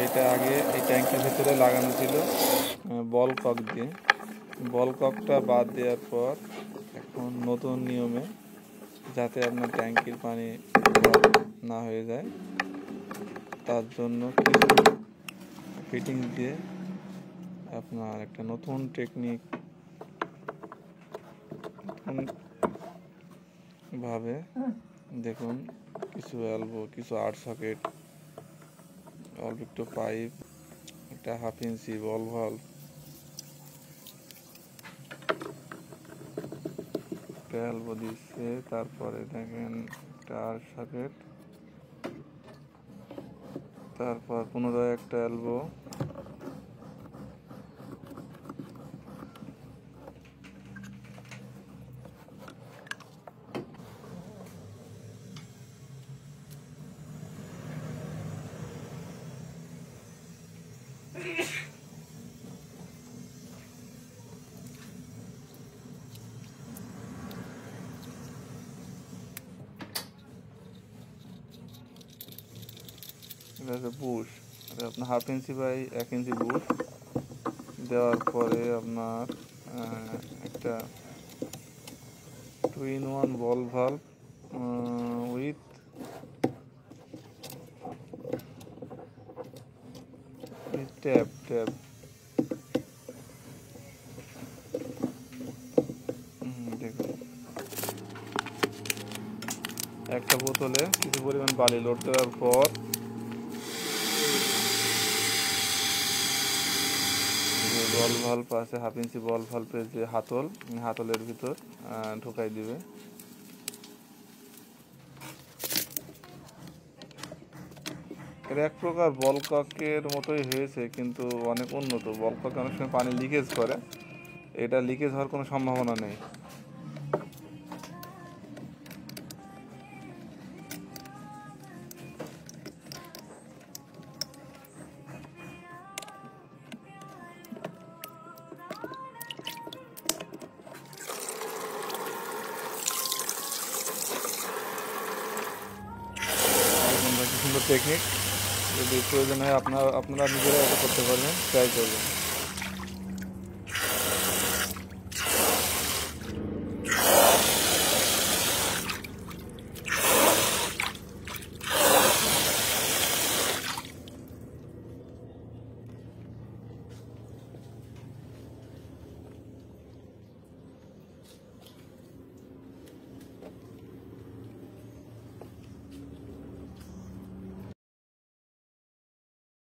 এইটা আগে এই ট্যাঙ্কির ভেতরে লাগানো ছিল বল কক দিয়ে। বল ককটা বাদ দেওয়ার পর এখন নতুন নিয়মে, যাতে আপনার ট্যাঙ্কির পানি না হয়ে যায়, তার জন্য কিছু ফিটিংস দিয়ে আপনার একটা নতুন টেকনিক ভাবে দেখুন, কিছু এলবো, কিছু আর্ট সকেট, অল্প একটু পাইপ, একটা 1/2 ইঞ্চি বল ভাল্ব, একটা এলবো দিচ্ছে। তারপরে দেখেন একটা আর্ট সকেট, তারপর পুনরায় একটা এলবো, এটা হচ্ছে বুশ। এটা আপনার 1/2 ইঞ্চি বাই 1 ইঞ্চি বুশ দেওয়ার পরে আপনার একটা 2-in-1 ball valve with tap দেখুন, একটা বোতলে কিছু পরিমাণ বালি লোড দেওয়ার পর যে বল ভাল্ব আছে, 1/2 ইঞ্চি বল ভাল্বের যে হাতলের ভিতর ঢুকাই দিবে। এটা এক প্রকার বল ককের মতোই হয়েছে, কিন্তু অনেক উন্নত। বল ককে অনেক সময় পানি লিকেজ করে, এটা লিকেজ হওয়ার কোনো সম্ভাবনা নেই। সুন্দর টেকনিক, যদি প্রয়োজন হয় আপনারা নিজেরা এটা করতে পারবেন, ট্রাই করবেন।